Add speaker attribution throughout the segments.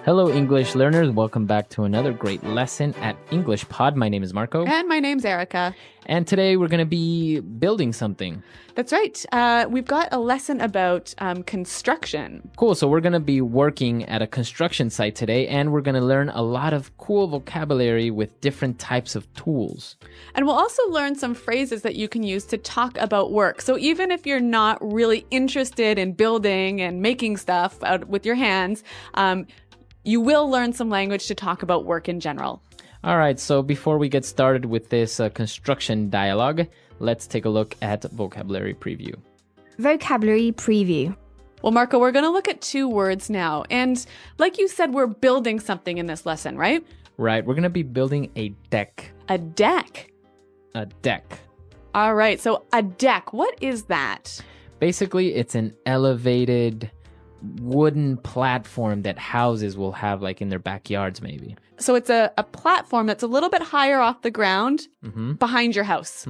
Speaker 1: Hello, English learners. Welcome back to another great lesson at English Pod. My name is Marco.
Speaker 2: And my name's Erica.
Speaker 1: And today we're going to be building something.
Speaker 2: That's right. We've got a lesson about construction.
Speaker 1: Cool. So we're going to be working at a construction site today, and we're going to learn a lot of cool vocabulary with different types of tools.
Speaker 2: And we'll also learn some phrases that you can use to talk about work. So even if you're not really interested in building and making stuff out with your hands, you will learn some language to talk about work in general.
Speaker 1: All right, so before we get started with this construction dialogue, let's take a look at vocabulary preview.
Speaker 3: Vocabulary preview.
Speaker 2: Well, Marco, we're going to look at two words now. And like you said, we're building something in this lesson, right?
Speaker 1: Right, we're going to be building a deck.
Speaker 2: A deck.
Speaker 1: A deck.
Speaker 2: All right, so a deck, what is that?
Speaker 1: Basically, it's an elevated wooden platform that houses will have like in their backyards maybe.
Speaker 2: So it's a platform that's a little bit higher off the ground behind your house.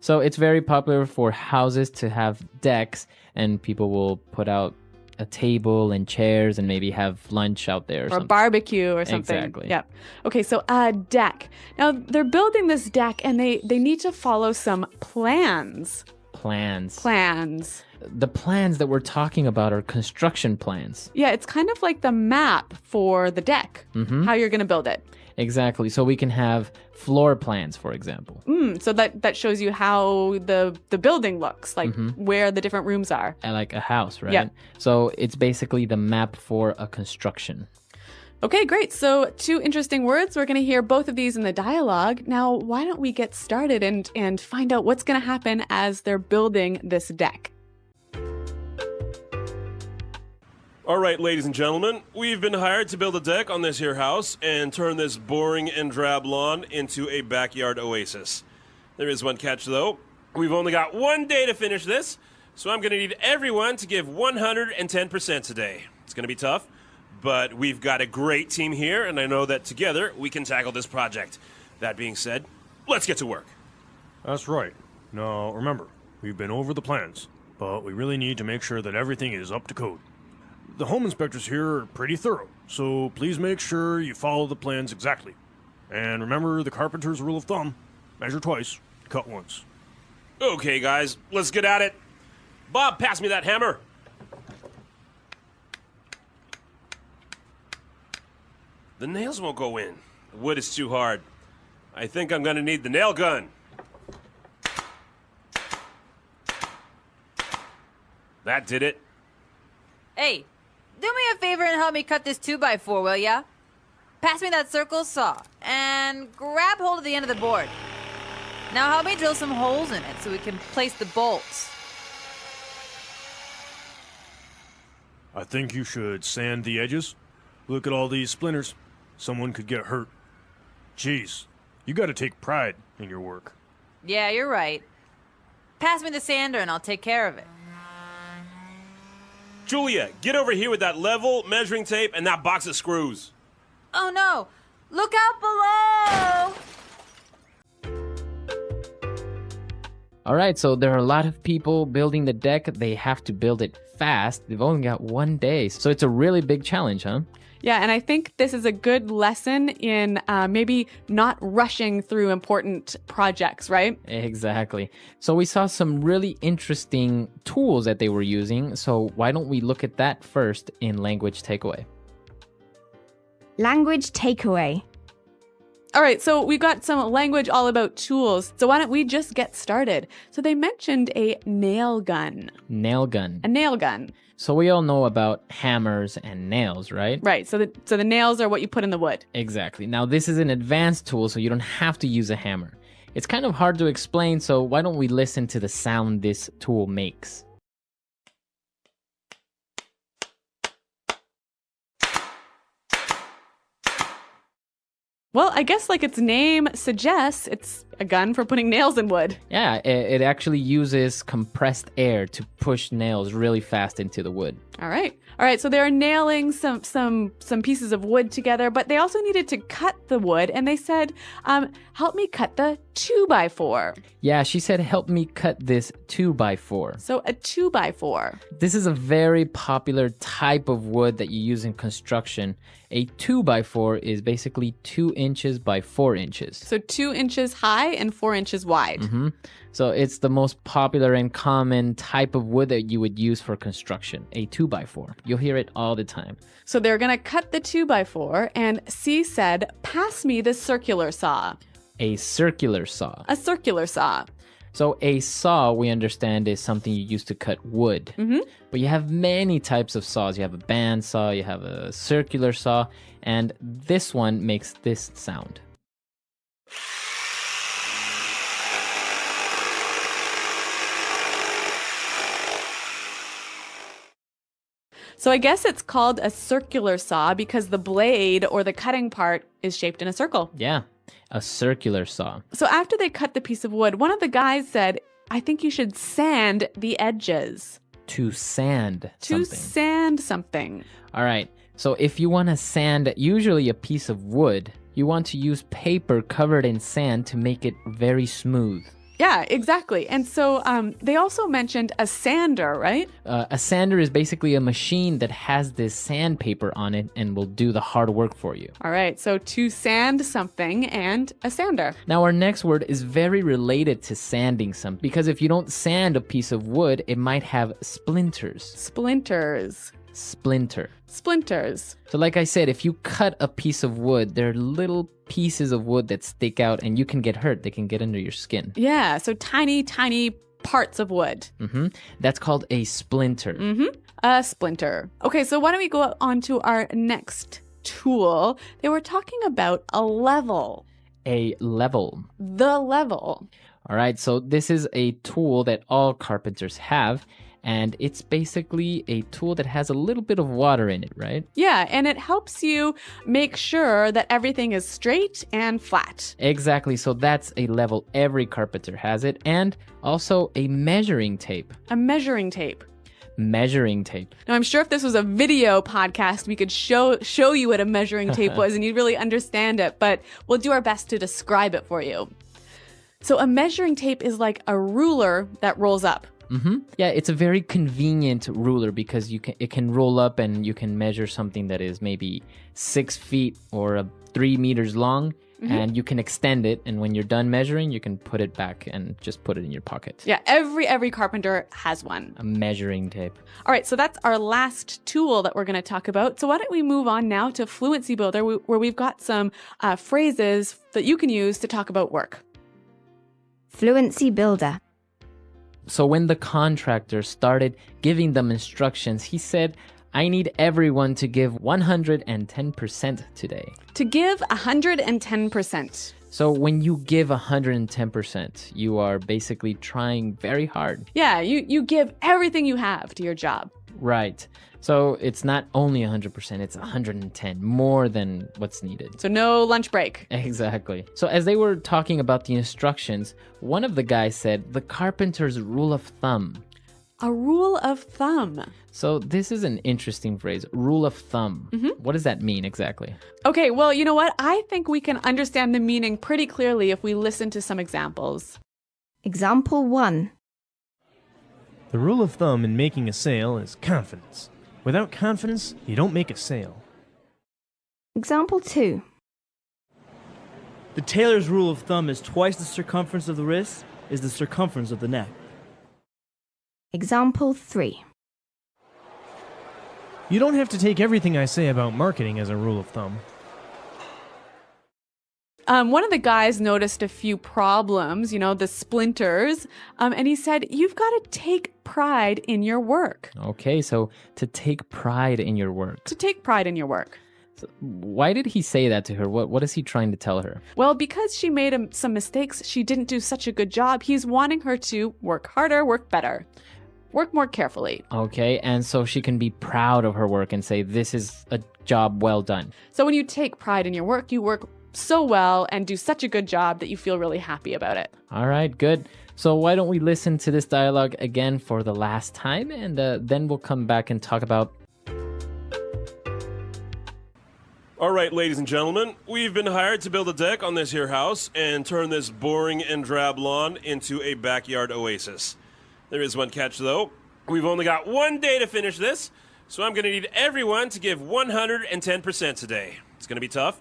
Speaker 1: So it's very popular for houses to have decks, and people will put out a table and chairs and maybe have lunch out there.
Speaker 2: Or a barbecue or something.
Speaker 1: Exactly.
Speaker 2: Yeah. Okay, so a deck. Now they're building this deck and they need to follow some plans. Plans.
Speaker 1: The plans that we're talking about are construction plans.
Speaker 2: Yeah, it's kind of like the map for the deck, how you're going to build it.
Speaker 1: Exactly. So we can have floor plans, for example.
Speaker 2: So that shows you how the building looks, like where the different rooms are.
Speaker 1: And like a house, right?
Speaker 2: Yeah.
Speaker 1: So it's basically the map for a construction.
Speaker 2: Okay, great. So two interesting words. We're going to hear both of these in the dialogue. Now, why don't we get started and find out what's going to happen as they're building this deck?
Speaker 4: All right, ladies and gentlemen, we've been hired to build a deck on this here house and turn this boring and drab lawn into a backyard oasis. There is one catch, though. We've only got 1 day to finish this, so I'm going to need everyone to give 110% today. It's going to be tough, but we've got a great team here, and I know that together we can tackle this project. That being said, let's get to work.
Speaker 5: That's right. Now, remember, we've been over the plans, but we really need to make sure that everything is up to code. The home inspectors here are pretty thorough, so please make sure you follow the plans exactly. And remember the carpenter's rule of thumb: measure twice, cut once.
Speaker 4: Okay, guys, let's get at it. Bob, pass me that hammer. The nails won't go in. The wood is too hard. I think I'm gonna need the nail gun. That did it.
Speaker 6: Hey, do me a favor and help me cut this 2x4, will ya? Pass me that circle saw, and grab hold of the end of the board. Now help me drill some holes in it so we can place the bolts.
Speaker 5: I think you should sand the edges. Look at all these splinters. Someone could get hurt. Jeez, you gotta take pride in your work.
Speaker 6: Yeah, you're right. Pass me the sander and I'll take care of it.
Speaker 4: Julia, get over here with that level, measuring tape, and that box of screws.
Speaker 6: Oh no! Look out below!
Speaker 1: All right, so there are a lot of people building the deck. They have to build it fast. They've only got 1 day, so it's a really big challenge, huh?
Speaker 2: Yeah, and I think this is a good lesson in maybe not rushing through important projects, right?
Speaker 1: Exactly. So we saw some really interesting tools that they were using. So why don't we look at that first in language takeaway?
Speaker 3: Language takeaway.
Speaker 2: All right, so we got some language all about tools. So why don't we just get started? So they mentioned a nail gun.
Speaker 1: Nail gun.
Speaker 2: A nail gun.
Speaker 1: So we all know about hammers and nails, right?
Speaker 2: Right, so the nails are what you put in the wood.
Speaker 1: Exactly. Now this is an advanced tool, so you don't have to use a hammer. It's kind of hard to explain, so why don't we listen to the sound this tool makes?
Speaker 2: Well, I guess like its name suggests, it's a gun for putting nails in wood.
Speaker 1: Yeah, it actually uses compressed air to push nails really fast into the wood.
Speaker 2: All right. All right, so they're nailing some pieces of wood together, but they also needed to cut the wood, and they said, help me cut the 2x4.
Speaker 1: Yeah, she said, help me cut this 2x4.
Speaker 2: So a 2x4.
Speaker 1: This is a very popular type of wood that you use in construction. A 2x4 is basically 2 inches by 4 inches.
Speaker 2: So 2 inches high and 4 inches wide.
Speaker 1: Mm-hmm. So it's the most popular and common type of wood that you would use for construction, a 2x4. You'll hear it all the time.
Speaker 2: So they're going to cut the 2x4, and C said, pass me the circular saw.
Speaker 1: A circular saw.
Speaker 2: A circular saw.
Speaker 1: So a saw, we understand, is something you use to cut wood.
Speaker 2: Mm-hmm.
Speaker 1: But you have many types of saws. You have a band saw, you have a circular saw, and this one makes this sound.
Speaker 2: So I guess it's called a circular saw because the blade or the cutting part is shaped in a circle.
Speaker 1: Yeah, a circular saw.
Speaker 2: So after they cut the piece of wood, one of the guys said, I think you should sand the edges.
Speaker 1: To sand
Speaker 2: To
Speaker 1: something.
Speaker 2: sand something.
Speaker 1: All right. So if you want to sand usually a piece of wood, you want to use paper covered in sand to make it very smooth.
Speaker 2: Yeah, exactly. And so they also mentioned a sander, right?
Speaker 1: A sander is basically a machine that has this sandpaper on it and will do the hard work for you.
Speaker 2: All right. So to sand something and a sander.
Speaker 1: Now, our next word is very related to sanding something because if you don't sand a piece of wood, it might have splinters.
Speaker 2: Splinters.
Speaker 1: Splinter.
Speaker 2: Splinters.
Speaker 1: So like I said, if you cut a piece of wood, there are little pieces of wood that stick out and you can get hurt. They can get under your skin.
Speaker 2: Yeah. So tiny, tiny parts of wood.
Speaker 1: Mm-hmm. That's called a splinter.
Speaker 2: Mm-hmm. A splinter. Okay, so why don't we go on to our next tool? They were talking about a level.
Speaker 1: A level.
Speaker 2: The level.
Speaker 1: All right, so this is a tool that all carpenters have, and it's basically a tool that has a little bit of water in it, right?
Speaker 2: Yeah, and it helps you make sure that everything is straight and flat.
Speaker 1: Exactly, so that's a level. Every carpenter has it, and also a measuring tape.
Speaker 2: A measuring tape.
Speaker 1: Measuring tape.
Speaker 2: Now, I'm sure if this was a video podcast, we could show you what a measuring tape was and you'd really understand it, but we'll do our best to describe it for you. So a measuring tape is like a ruler that rolls up.
Speaker 1: Mm-hmm. Yeah, it's a very convenient ruler because it can roll up and you can measure something that is maybe 6 feet or 3 meters long, and you can extend it. And when you're done measuring, you can put it back and just put it in your pocket.
Speaker 2: Yeah, every carpenter has one.
Speaker 1: A measuring tape.
Speaker 2: All right, so that's our last tool that we're going to talk about. So why don't we move on now to Fluency Builder, where we've got some phrases that you can use to talk about work.
Speaker 3: Fluency Builder.
Speaker 1: So when the contractor started giving them instructions, he said, I need everyone to give 110% today.
Speaker 2: To give 110%.
Speaker 1: So when you give 110%, you are basically trying very hard.
Speaker 2: Yeah, you give everything you have to your job.
Speaker 1: Right. So it's not only 100%, it's 110, more than what's needed.
Speaker 2: So no lunch break.
Speaker 1: Exactly. So as they were talking about the instructions, one of the guys said, the carpenter's rule of thumb.
Speaker 2: A rule of thumb.
Speaker 1: So this is an interesting phrase, rule of thumb. What does that mean exactly?
Speaker 2: Okay, well, you know what? I think we can understand the meaning pretty clearly if we listen to some examples.
Speaker 3: Example 1.
Speaker 7: The rule of thumb in making a sale is confidence. Without confidence, you don't make a sale.
Speaker 3: Example 2.
Speaker 8: The tailor's rule of thumb is twice the circumference of the wrist is the circumference of the neck.
Speaker 3: Example 3.
Speaker 7: You don't have to take everything I say about marketing as a rule of thumb.
Speaker 2: One of the guys noticed a few problems, the splinters, and he said, you've got to take pride in your work.
Speaker 1: Okay, so to take pride in your work.
Speaker 2: To take pride in your work.
Speaker 1: So why did he say that to her? What is he trying to tell her?
Speaker 2: Well, because she made some mistakes, she didn't do such a good job. He's wanting her to work harder, work better, work more carefully.
Speaker 1: Okay, and so she can be proud of her work and say, this is a job well done.
Speaker 2: So when you take pride in your work so well and do such a good job that you feel really happy about it.
Speaker 1: All right, good. So why don't we listen to this dialogue again for the last time, and then we'll come back and talk about.
Speaker 4: All right, ladies and gentlemen, we've been hired to build a deck on this here house and turn this boring and drab lawn into a backyard oasis. There is one catch, though. We've only got 1 day to finish this, so I'm going to need everyone to give 110% today. It's going to be tough,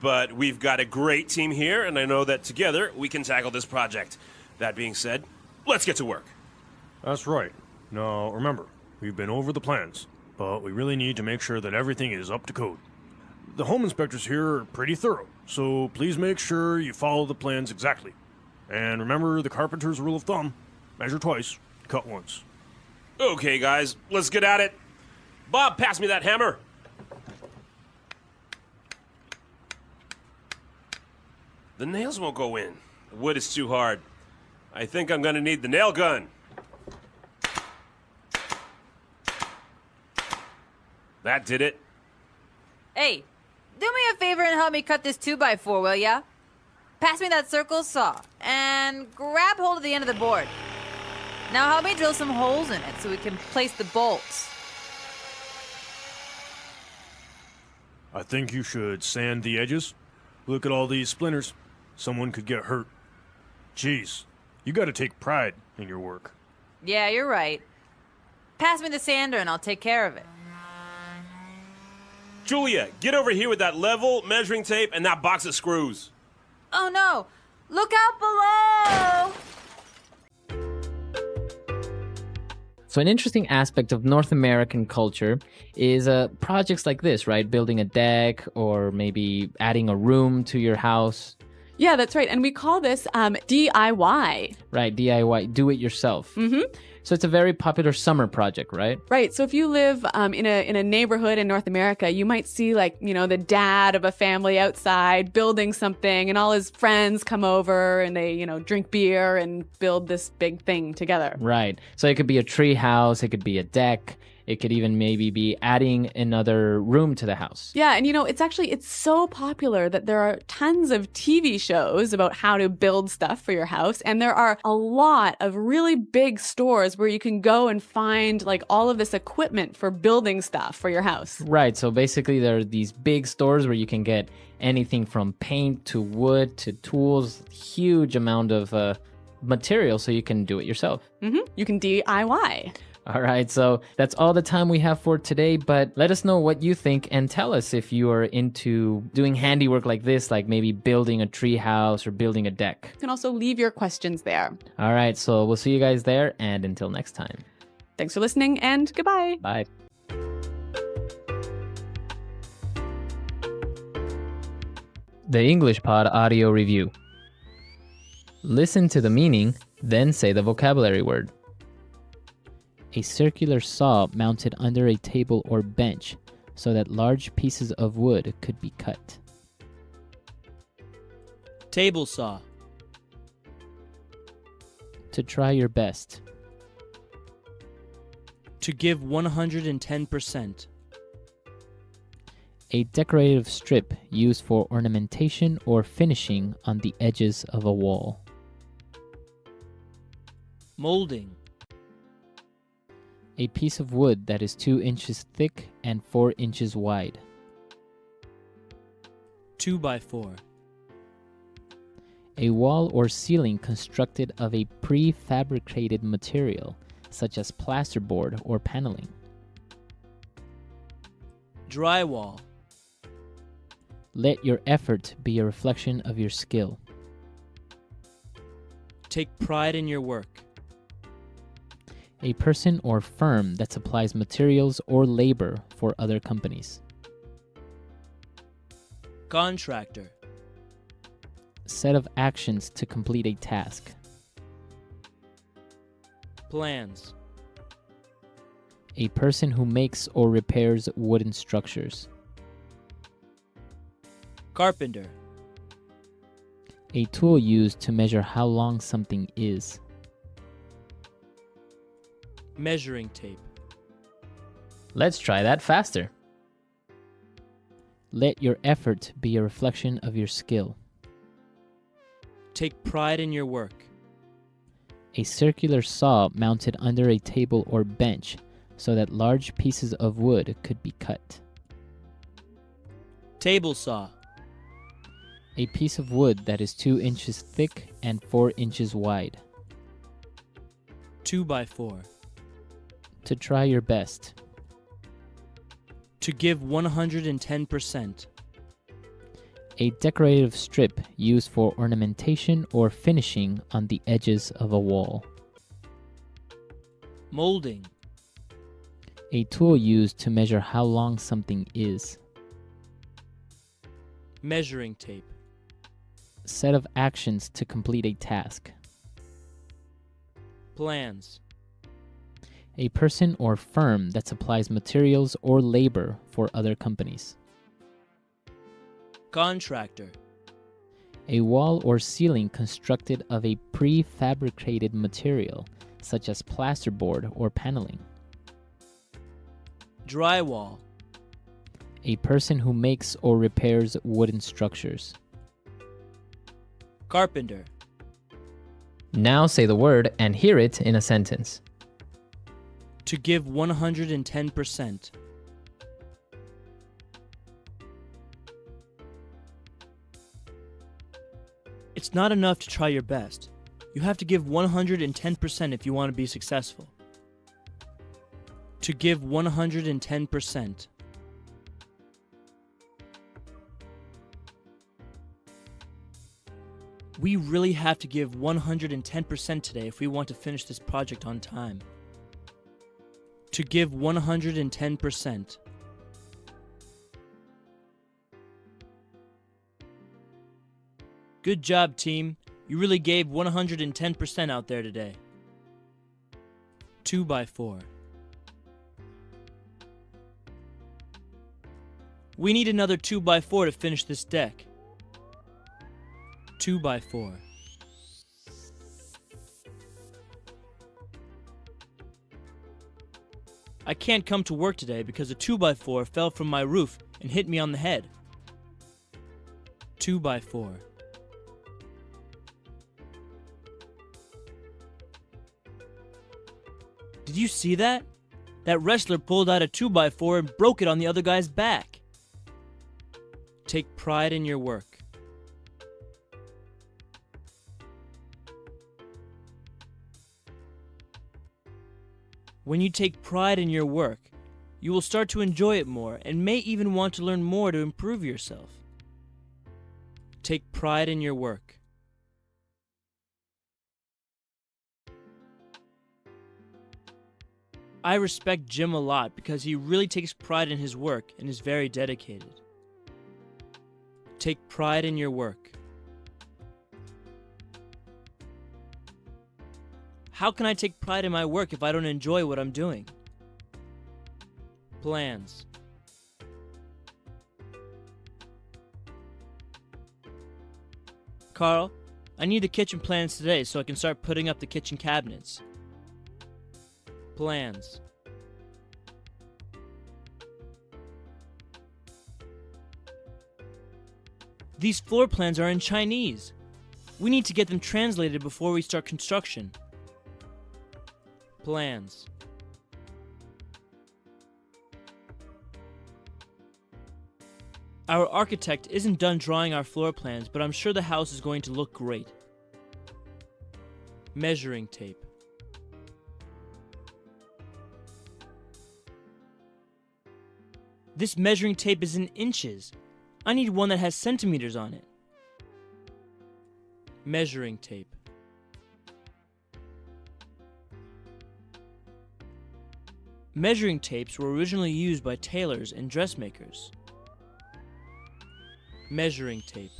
Speaker 4: but we've got a great team here, and I know that together we can tackle this project. That being said, let's get to work.
Speaker 5: That's right. Now, remember, we've been over the plans, but we really need to make sure that everything is up to code. The home inspectors here are pretty thorough, so please make sure you follow the plans exactly. And remember the carpenter's rule of thumb: measure twice, cut once.
Speaker 4: Okay, guys, let's get at it. Bob, pass me that hammer. The nails won't go in. The wood is too hard. I think I'm gonna need the nail gun. That did it.
Speaker 6: Hey, do me a favor and help me cut this 2x4, will ya? Pass me that circle saw and grab hold of the end of the board. Now help me drill some holes in it so we can place the bolts.
Speaker 5: I think you should sand the edges. Look at all these splinters. Someone could get hurt. Jeez, you gotta take pride in your work.
Speaker 6: Yeah, you're right. Pass me the sander and I'll take care of it.
Speaker 4: Julia, get over here with that level, measuring tape, and that box of screws.
Speaker 6: Oh no! Look out below!
Speaker 1: So an interesting aspect of North American culture is projects like this, right? Building a deck or maybe adding a room to your house.
Speaker 2: Yeah, that's right. And we call this DIY.
Speaker 1: Right, DIY, do it yourself.
Speaker 2: Mm-hmm.
Speaker 1: So it's a very popular summer project, right?
Speaker 2: Right. So if you live in a neighborhood in North America, you might see the dad of a family outside building something, and all his friends come over and they, drink beer and build this big thing together.
Speaker 1: Right. So it could be a tree house, it could be a deck, it could even maybe be adding another room to the house.
Speaker 2: Yeah, and it's so popular that there are tons of TV shows about how to build stuff for your house, and there are a lot of really big stores where you can go and find all of this equipment for building stuff for your house.
Speaker 1: Right, so basically there are these big stores where you can get anything from paint to wood to tools, huge amount of material, so you can do it yourself.
Speaker 2: Mm-hmm. You can DIY.
Speaker 1: All right, so that's all the time we have for today, but let us know what you think and tell us if you are into doing handiwork like this, like maybe building a tree house or building a deck.
Speaker 2: You can also leave your questions there.
Speaker 1: All right, so we'll see you guys there, and until next time.
Speaker 2: Thanks for listening, and goodbye.
Speaker 1: Bye. The English Pod Audio Review. Listen to the meaning, then say the vocabulary word. A circular saw mounted under a table or bench so that large pieces of wood could be cut.
Speaker 8: Table saw.
Speaker 1: To try your best.
Speaker 8: To give 110%.
Speaker 1: A decorative strip used for ornamentation or finishing on the edges of a wall.
Speaker 8: Molding.
Speaker 1: A piece of wood that is 2 inches thick and 4 inches wide.
Speaker 8: 2x4.
Speaker 1: A wall or ceiling constructed of a prefabricated material, such as plasterboard or paneling.
Speaker 8: Drywall.
Speaker 1: Let your effort be a reflection of your skill.
Speaker 8: Take pride in your work.
Speaker 1: A person or firm that supplies materials or labor for other companies.
Speaker 8: Contractor.
Speaker 1: Set of actions to complete a task.
Speaker 8: Plans.
Speaker 1: A person who makes or repairs wooden structures.
Speaker 8: Carpenter.
Speaker 1: A tool used to measure how long something is.
Speaker 8: Measuring tape.
Speaker 1: Let's try that faster. Let your effort be a reflection of your skill.
Speaker 8: Take pride in your work.
Speaker 1: A circular saw mounted under a table or bench so that large pieces of wood could be cut.
Speaker 8: Table saw.
Speaker 1: A piece of wood that is 2 inches thick and 4 inches wide.
Speaker 8: 2x4.
Speaker 1: To try your best.
Speaker 8: To give 110%.
Speaker 1: A decorative strip used for ornamentation or finishing on the edges of a wall.
Speaker 8: Molding.
Speaker 1: A tool used to measure how long something is.
Speaker 8: Measuring tape.
Speaker 1: Set of actions to complete a task.
Speaker 8: Plans.
Speaker 1: A person or firm that supplies materials or labor for other companies.
Speaker 8: Contractor.
Speaker 1: A wall or ceiling constructed of a prefabricated material, such as plasterboard or paneling.
Speaker 8: Drywall.
Speaker 1: A person who makes or repairs wooden structures.
Speaker 8: Carpenter.
Speaker 1: Now say the word and hear it in a sentence.
Speaker 8: To give 110%. It's not enough to try your best. You have to give 110% if you want to be successful. To give 110%. We really have to give 110% today if we want to finish this project on time. To give 110%. Good job, team. You really gave 110% out there today. 2x4. We need another 2x4 to finish this deck. 2x4. I can't come to work today because a 2x4 fell from my roof and hit me on the head. 2x4. Did you see that? That wrestler pulled out a 2x4 and broke it on the other guy's back. Take pride in your work. When you take pride in your work, you will start to enjoy it more and may even want to learn more to improve yourself. Take pride in your work. I respect Jim a lot because he really takes pride in his work and is very dedicated. Take pride in your work. How can I take pride in my work if I don't enjoy what I'm doing? Plans. Carl, I need the kitchen plans today so I can start putting up the kitchen cabinets. Plans. These floor plans are in Chinese. We need to get them translated before we start construction. Plans. Our architect isn't done drawing our floor plans, but I'm sure the house is going to look great. Measuring tape. This measuring tape is in inches. I need one that has centimeters on it. Measuring tape. Measuring tapes were originally used by tailors and dressmakers. Measuring tape.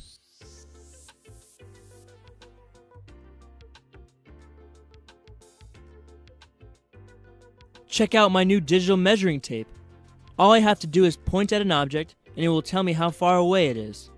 Speaker 8: Check out my new digital measuring tape. All I have to do is point at an object and it will tell me how far away it is.